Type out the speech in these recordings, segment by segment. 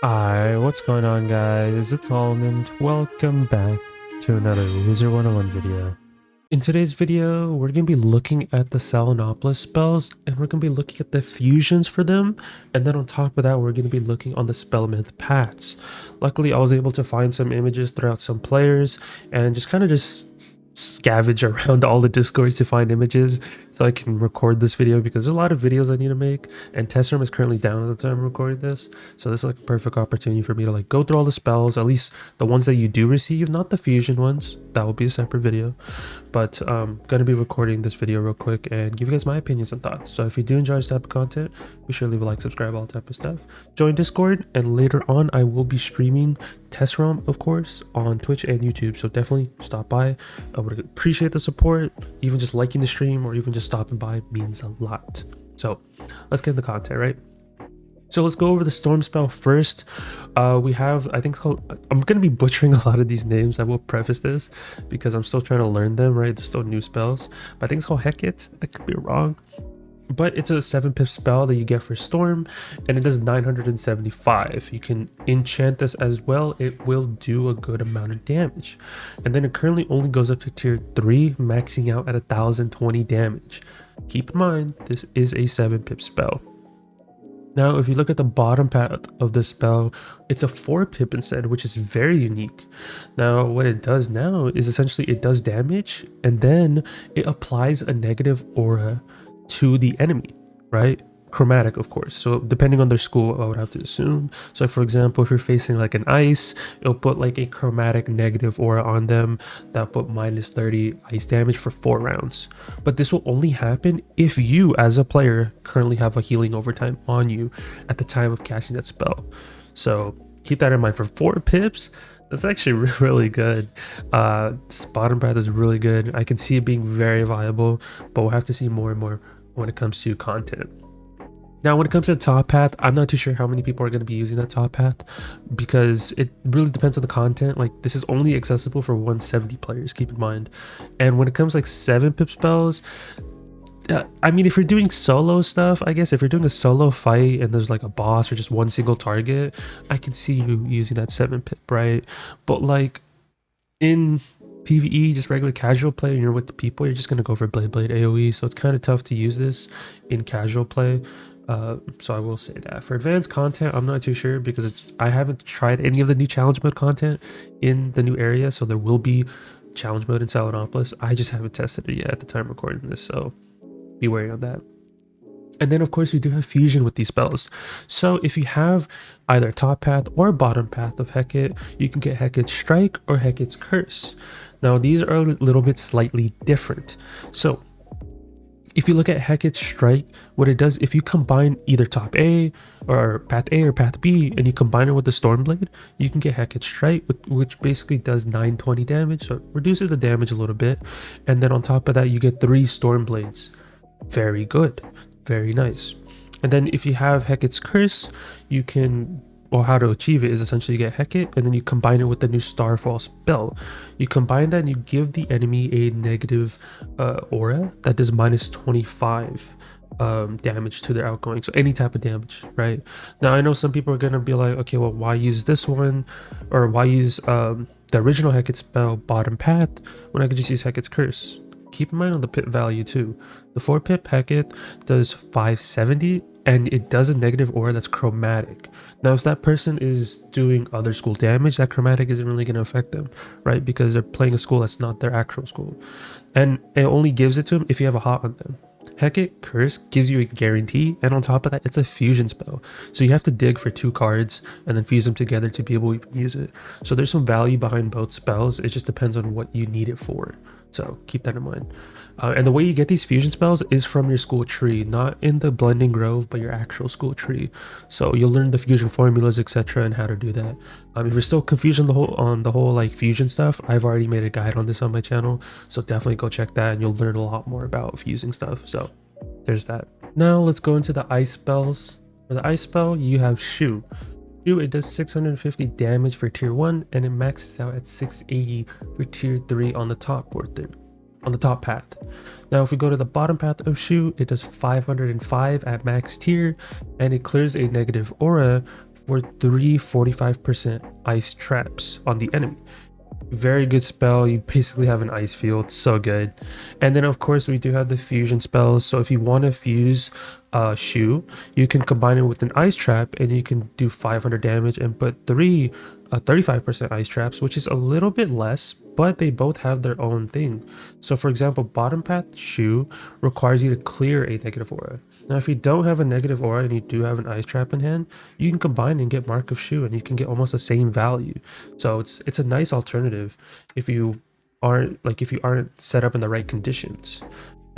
Hi, what's going on guys? It's Almond. Welcome back to another Wizard101 video. In today's video, we're going to be looking at the Selenopolis spells, and we're going to be looking at the fusions for them, and then on top of that, we're going to be looking on the spell myth paths. Luckily, I was able to find some images throughout some players, and just scavenge around all the discords to find images so I can record this video, because there's a lot of videos I need to make, and test room is currently down at the time I'm recording this, so this is like a perfect opportunity for me to like go through all the spells, at least the ones that you do receive, not the fusion ones. That will be a separate video, but gonna be recording this video real quick and give you guys my opinions and thoughts. So if you do enjoy this type of content, be sure to leave a like, subscribe, all type of stuff, join Discord, and later on I will be streaming test room, of course, on Twitch and YouTube, so definitely stop by. I would appreciate the support. Even just liking the stream or even just stopping by means a lot. So let's get into content, right? So let's go over the storm spell first. We have, I think it's called, I'm going to be butchering a lot of these names. I will preface this because I'm still trying to learn them, right? They're still new spells, but I think it's called Hecate. I could be wrong, but it's a 7-pip spell that you get for storm, and it does 975. You can enchant this as well. It will do a good amount of damage, and then it currently only goes up to tier 3, maxing out at 1020 damage. Keep in mind, this is a 7-pip spell. Now, if you look at the bottom path of the spell, it's a 4-pip instead, which is very unique. Now, what it does now is essentially it does damage, and then it applies a negative aura to the enemy, right? Chromatic, of course. So depending on their school, I would have to assume. So for example, if you're facing like an ice, it'll put like a chromatic negative aura on them that put minus 30 ice damage for 4 rounds. But this will only happen if you as a player currently have a healing overtime on you at the time of casting that spell. So keep that in mind. For 4 pips, that's actually really good. This bottom path is really good. I can see it being very viable, but we'll have to see more and more when it comes to content. Now, when it comes to the top path, I'm not too sure how many people are going to be using that top path, because it really depends on the content. Like, this is only accessible for 170 players, keep in mind. And when it comes like 7-pip spells, I mean, if you're doing solo stuff, I guess if you're doing a solo fight and there's like a boss or just one single target, I can see you using that 7-pip, right? But like in PvE, just regular casual play, and you're with the people, you're just going to go for Blade AoE, so it's kind of tough to use this in casual play. So I will say that. For advanced content, I'm not too sure, because I haven't tried any of the new challenge mode content in the new area, so there will be challenge mode in Selenopolis. I just haven't tested it yet at the time recording this, so be wary on that. And then of course we do have fusion with these spells. So if you have either top path or bottom path of Hecate, you can get Hecate's Strike or Hecate's Curse. Now these are a little bit slightly different. So if you look at Hecate's Strike, what it does, if you combine either top A or path B, and you combine it with the Stormblade, you can get Hecate's Strike, which basically does 920 damage, so it reduces the damage a little bit. And then on top of that, you get 3 Stormblades. Very good, very nice. And then if you have Hecate's Curse, you can, well, how to achieve it is essentially you get Hecate, and then you combine it with the new Starfall spell. You combine that and you give the enemy a negative aura that does minus 25 damage to their outgoing, so any type of damage, right? Now I know some people are gonna be like, okay, well, why use this one, or why use the original Hecate spell bottom path when I could just use Hecate's Curse? Keep in mind on the pip value too. The 4-pip Hecate does 570, and it does a negative aura that's chromatic. Now, if that person is doing other school damage, that chromatic isn't really going to affect them, right? Because they're playing a school that's not their actual school. And it only gives it to them if you have a hot on them. Hecate Curse gives you a guarantee, and on top of that, it's a fusion spell. So you have to dig for 2 cards and then fuse them together to be able to even use it. So there's some value behind both spells. It just depends on what you need it for. So keep that in mind. And the way you get these fusion spells is from your school tree, not in the Blending Grove, but your actual school tree. So you'll learn the fusion formulas, etc., and how to do that. If you're still confused on the whole like fusion stuff, I've already made a guide on this on my channel, so definitely go check that, and you'll learn a lot more about fusing stuff. So there's that. Now let's go into the ice spells. For the ice spell, you have Shoe. It does 650 damage for tier 1, and it maxes out at 680 for tier 3 on the top on the top path. Now if we go to the bottom path of Shoe, it does 505 at max tier, and it clears a negative aura for 3 45% ice traps on the enemy. Very good spell. You basically have an ice field. So good. And then of course we do have the fusion spells. So if you want to fuse shoe, you can combine it with an ice trap and you can do 500 damage and put 35% ice traps, which is a little bit less, but they both have their own thing. So for example, bottom path shoe requires you to clear a negative aura. Now if you don't have a negative aura and you do have an ice trap in hand, you can combine and get mark of shoe and you can get almost the same value. So it's a nice alternative if you aren't set up in the right conditions.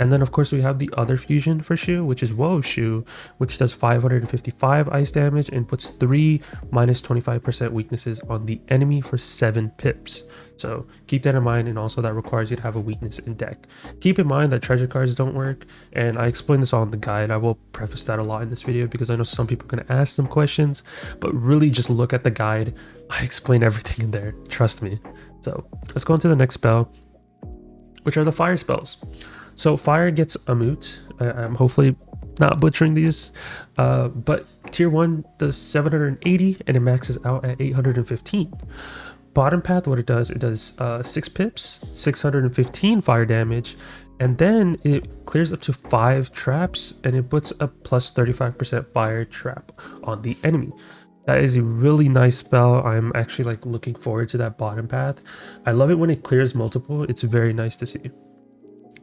And then of course we have the other fusion for Shu, which is Woe Shu, which does 555 ice damage and puts 3 minus 25% weaknesses on the enemy for 7 pips. So keep that in mind, and also that requires you to have a weakness in deck. Keep in mind that treasure cards don't work, and I explain this all in the guide. I will preface that a lot in this video because I know some people are going to ask some questions, but really just look at the guide. I explain everything in there, trust me. So let's go on to the next spell, which are the fire spells. So fire gets a moot. I'm hopefully not butchering these, but tier 1 does 780 and it maxes out at 815. Bottom path, what it does 6 pips, 615 fire damage, and then it clears up to 5 traps and it puts a plus 35% fire trap on the enemy. That is a really nice spell. I'm actually like looking forward to that bottom path. I love it when it clears multiple. It's very nice to see.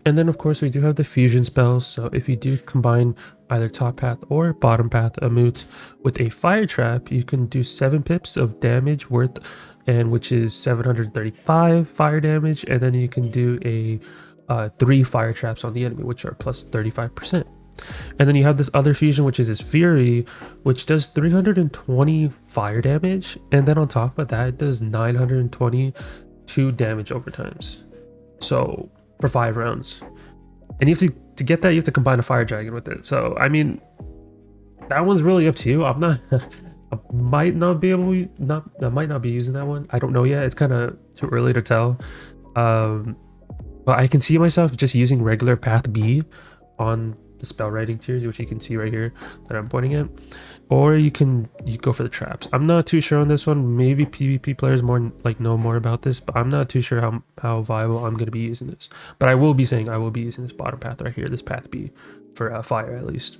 And then of course we do have the fusion spells. So if you do combine either top path or bottom path Amut with a fire trap, you can do 7 pips of damage worth, and which is 735 fire damage, and then you can do a 3 fire traps on the enemy, which are plus 35%. And then you have this other fusion, which is his Fury, which does 320 fire damage, and then on top of that it does 922 damage over times. So for 5 rounds, and you have to get that, you have to combine a fire dragon with it. So I mean, that one's really up to you. I'm not I might not be using that one. I don't know yet. It's kind of too early to tell, but I can see myself just using regular path B on the spell writing tiers, which you can see right here that I'm pointing at, or you go for the traps. I'm not too sure on this one. Maybe PvP players know more about this, but I'm not too sure how viable I'm going to be using this. But I will be saying I will be using this bottom path right here, this path B, for fire at least.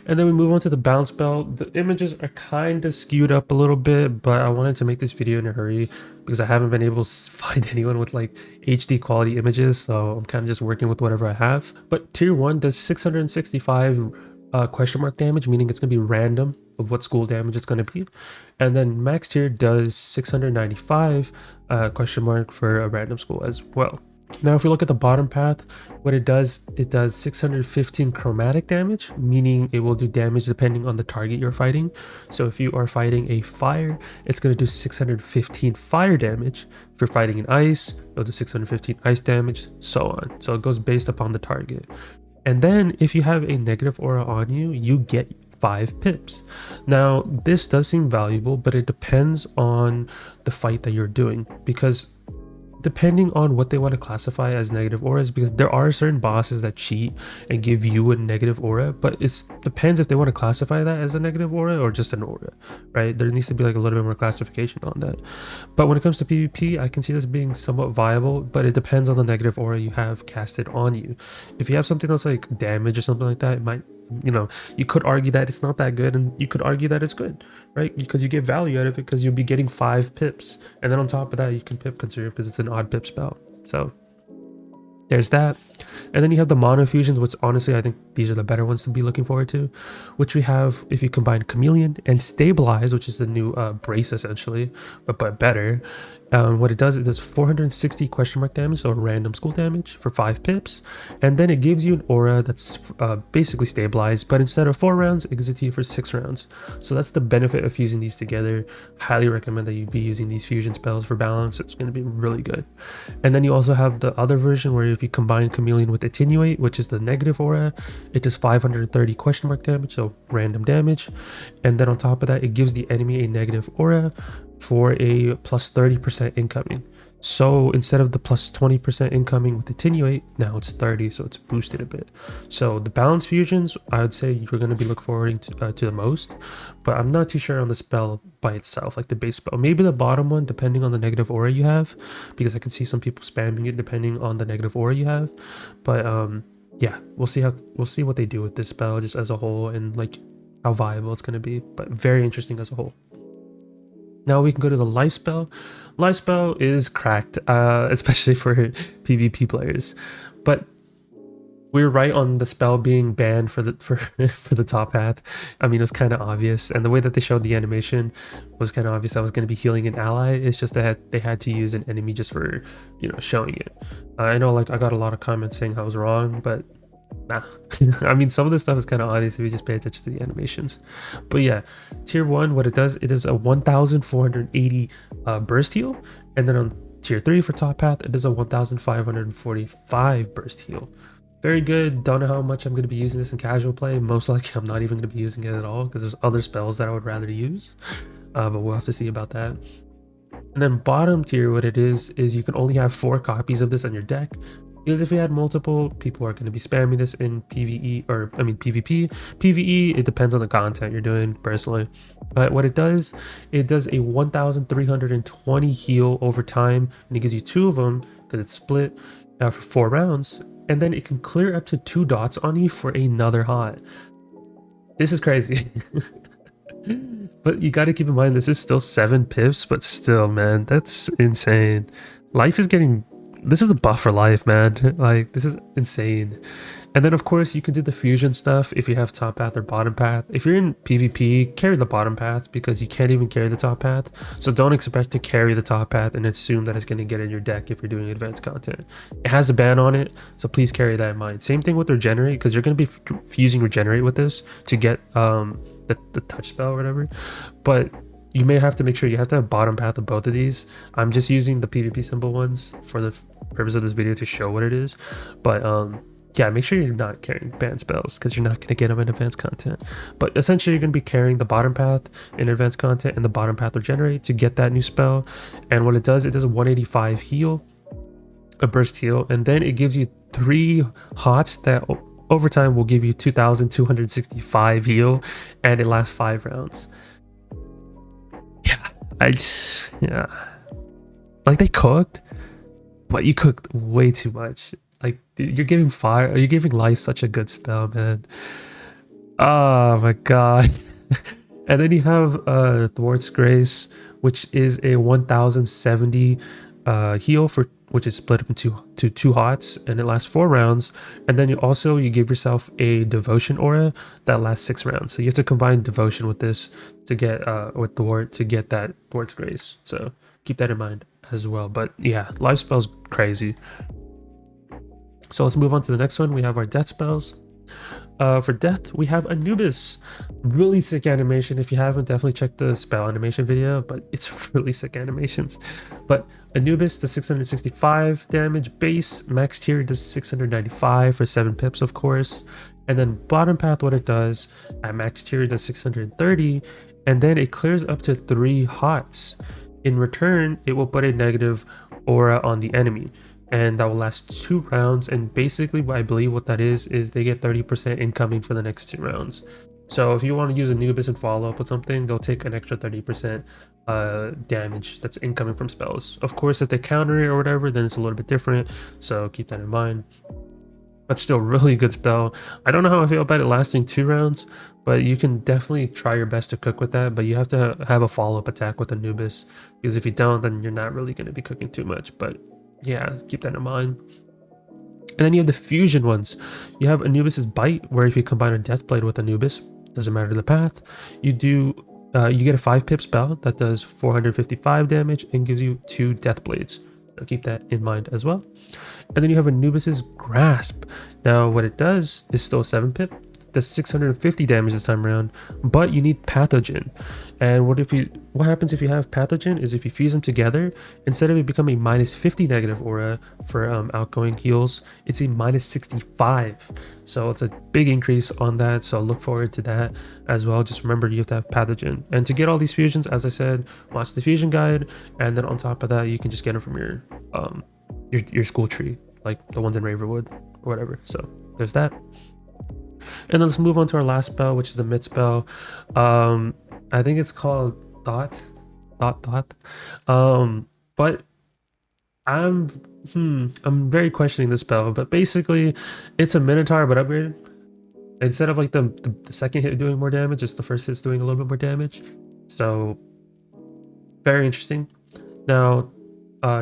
And then we move on to the bounce spell. The images are kind of skewed up a little bit, but I wanted to make this video in a hurry because I haven't been able to find anyone with like HD quality images, so I'm kind of just working with whatever I have. But tier 1 does 665 question mark damage, meaning it's going to be random of what school damage it's going to be. And then max tier does 695 question mark for a random school as well. Now if we look at the bottom path, what it does 615 chromatic damage, meaning it will do damage depending on the target you're fighting. So if you are fighting a fire, it's going to do 615 fire damage. If you're fighting an ice, it'll do 615 ice damage, so on. So it goes based upon the target. And then if you have a negative aura on you, you get 5 pips. Now this does seem valuable, but it depends on the fight that you're doing, because depending on what they want to classify as negative auras, because there are certain bosses that cheat and give you a negative aura, but it depends if they want to classify that as a negative aura or just an aura, right? There needs to be like a little bit more classification on that. But when it comes to PvP, I can see this being somewhat viable, but it depends on the negative aura you have casted on you. If you have something that's like damage or something like that, it might, you could argue that it's not that good, and you could argue that it's good, right? Because you get value out of it, because you'll be getting 5 pips, and then on top of that you can pip conserve because it's an odd pip spell. So there's that. And then you have the mono fusions, which honestly I think these are the better ones to be looking forward to, which we have if you combine Chameleon and Stabilize, which is the new brace essentially, but better. What it does 460 question mark damage, so random school damage for 5 pips, and then it gives you an aura that's basically stabilized, but instead of 4 rounds it gives it to you for 6 rounds. So that's the benefit of fusing these together. Highly recommend that you be using these fusion spells for balance. It's going to be really good. And then you also have the other version where if you combine Chameleon with Attenuate, which is the negative aura, it does 530 question mark damage, so random damage, and then on top of that it gives the enemy a negative aura for a plus 30% incoming. So instead of the plus 20% incoming with attenuate, now it's 30, so it's boosted a bit. So the balance fusions, I would say you're going to be look forwarding to the most, but I'm not too sure on the spell by itself, like the base spell. Maybe the bottom one, depending on the negative aura you have, because I can see some people spamming it depending on the negative aura you have. But yeah, we'll see what they do with this spell just as a whole, and like how viable it's going to be, but very interesting as a whole. Now we can go to the life spell. Life spell is cracked, especially for PvP players, but we're right on the spell being banned for the for the top path. I mean, it was kind of obvious, and the way that they showed the animation was kind of obvious. I was going to be healing an ally. It's just that they had to use an enemy just for, you know, showing it. I know, like, I got a lot of comments saying I was wrong, but nah. I mean, some of this stuff is kind of obvious if you just pay attention to the animations. But yeah, tier 1, what it does, it is a 1480 burst heal, and then on tier 3 for top path, it is a 1545 burst heal. Very good. Don't know how much I'm going to be using this in casual play. Most likely I'm not even going to be using it at all, because there's other spells that I would rather use, but we'll have to see about that. And then bottom tier, what it is you can only have 4 copies of this on your deck, because if you had multiple, people are going to be spamming this in PvE, or I mean PvP. PvE, it depends on the content you're doing personally. But what it does a 1320 heal over time, and it gives you 2 of them because it's split for 4 rounds. And then it can clear up to 2 dots on you for another hot. This is crazy. But you got to keep in mind, this is still 7 pips, but still, man, that's insane. Life is getting... This is the buff for life, man. Like, this is insane. And then, of course, you can do the fusion stuff if you have top path or bottom path. If you're in PvP, carry the bottom path, because you can't even carry the top path. So don't expect to carry the top path and assume that it's going to get in your deck if you're doing advanced content. It has a ban on it, so please carry that in mind. Same thing with regenerate, because you're going to be fusing regenerate with this to get the touch spell or whatever. But you may have to make sure you have to have bottom path of both of these. I'm just using the PvP symbol ones for the purpose of this video to show what it is. But yeah, make sure you're not carrying banned spells, because you're not going to get them in advanced content. But essentially, you're going to be carrying the bottom path in advanced content and the bottom path regenerate to get that new spell. And what it does a 185 heal, a burst heal, and then it gives you 3 hots that over time will give you 2265 heal, and it lasts 5 rounds. Yeah, like, they cooked, but you cooked way too much. Like, you're giving life such a good spell, man. Oh my god. And then you have Thwart's Grace, which is a 1070 heal, for which is split up into 2 hots, and it lasts 4 rounds. And then you give yourself a devotion aura that lasts 6 rounds. So you have to combine devotion with this to get with Thwart to get that Thwart's Grace. So keep that in mind as well. But yeah, life spell's crazy. So let's move on to the next one. We have our death spells. For death, we have Anubis. Really sick animation. If you haven't, definitely check the spell animation video, but it's really sick animations. But Anubis does 665 damage base. Max tier does 695 for 7 pips, of course. And then bottom path, what it does at max tier does 630, and then it clears up to 3 hots. In return, it will put a negative aura on the enemy, and that will last 2 rounds. And basically, what I believe what that is they get 30% incoming for the next 2 rounds. So if you want to use Anubis and follow up with something, they'll take an extra 30% damage that's incoming from spells. Of course, if they counter it or whatever, then it's a little bit different, so keep that in mind. But still, really good spell. I don't know how I feel about it lasting 2 rounds, but you can definitely try your best to cook with that. But you have to have a follow-up attack with Anubis, because if you don't, then you're not really going to be cooking too much. But yeah, keep that in mind. And then you have the fusion ones. You have Anubis's Bite, where if you combine a Death Blade with Anubis, doesn't matter the path, you get a 5 pip spell that does 455 damage and gives you 2 Death Blades. So keep that in mind as well. And then you have Anubis's Grasp. Now what it does is still 7 pip, does 650 damage this time around, but you need pathogen. And what happens if you have pathogen is if you fuse them together, instead of it becoming a -50 negative aura for outgoing heals, it's a -65. So it's a big increase on that, so look forward to that as well. Just remember you have to have pathogen, and to get all these fusions, as I said, watch the fusion guide, and then on top of that you can just get them from your school tree, like the ones in Raverwood or whatever. So there's that. And then let's move on to our last spell, which is the mid spell. I think it's called dot. But I'm very questioning this spell, but basically it's a Minotaur but upgraded. Instead of like the second hit doing more damage, it's the first hit's doing a little bit more damage. So very interesting. Now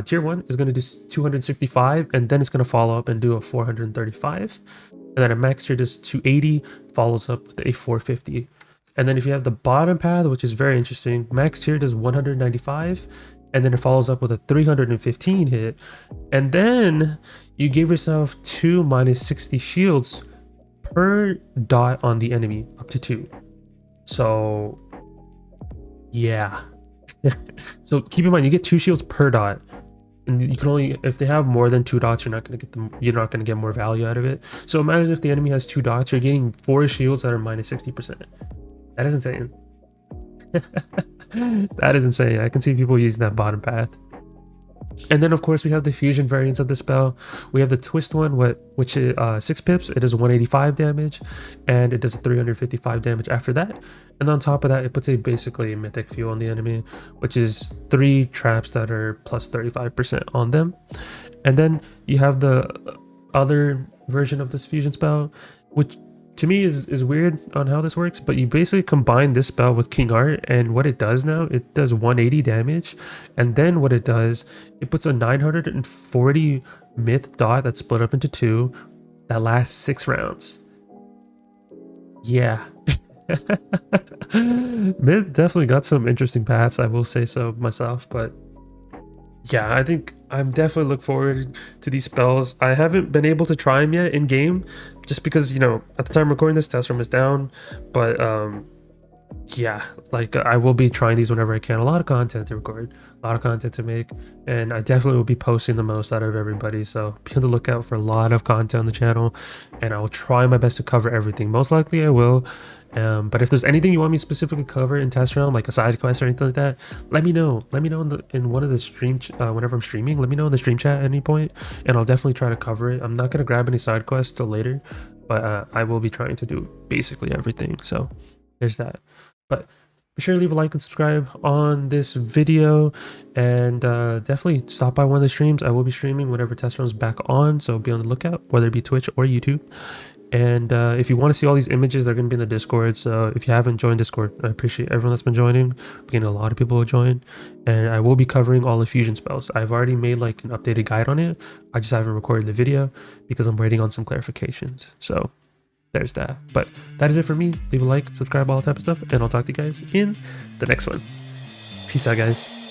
tier 1 is going to do 265, and then it's going to follow up and do a 435, and then a max tier does 280, follows up with a 450. And then if you have the bottom path, which is very interesting, max tier does 195, and then it follows up with a 315 hit, and then you give yourself 2 -60 shields per dot on the enemy, up to 2. So yeah. So keep in mind, you get 2 shields per dot, and you can only, if they have more than 2 dots, you're not going to get more value out of it. So imagine if the enemy has 2 dots, you're getting 4 shields that are -60%. That is insane. That is insane. I can see people using that bottom path. And then of course we have the fusion variants of the spell. We have the twist one, which is 6 pips. It does 185 damage, and it does a 355 damage after that. And on top of that, it puts basically a mythic fuel on the enemy, which is 3 traps that are plus 35% on them. And then you have the other version of this fusion spell, which to me is weird on how this works, but you basically combine this spell with King Art, and what it does now, it does 180 damage, and then what it does, it puts a 940 myth dot that's split up into 2 that lasts 6 rounds. Yeah. Myth definitely got some interesting paths, I will say so myself, but yeah, I think I'm definitely look forward to these spells. I haven't been able to try them yet in game, just because, you know, at the time recording this, test room is down. But yeah, like I will be trying these whenever I can. A lot of content to record, a lot of content to make, and I definitely will be posting the most out of everybody. So be on the lookout for a lot of content on the channel, and I will try my best to cover everything. Most likely I will. But if there's anything you want me to specifically cover in test realm, like a side quest or anything like that, let me know. Let me know in one of the stream whenever I'm streaming. Let me know in the stream chat at any point, and I'll definitely try to cover it. I'm not gonna grab any side quests till later, but I will be trying to do basically everything. So there's that. But be sure to leave a like and subscribe on this video, and definitely stop by one of the streams. I will be streaming whenever test realm's back on, so be on the lookout, whether it be Twitch or YouTube. And if you want to see all these images, they're going to be in the Discord. So if you haven't joined Discord, I appreciate everyone that's been joining. We're getting a lot of people who join, and I will be covering all the fusion spells. I've already made like an updated guide on it. I just haven't recorded the video because I'm waiting on some clarifications. So there's that. But that is it for me. Leave a like, subscribe, all that type of stuff, and I'll talk to you guys in the next one. Peace out, guys.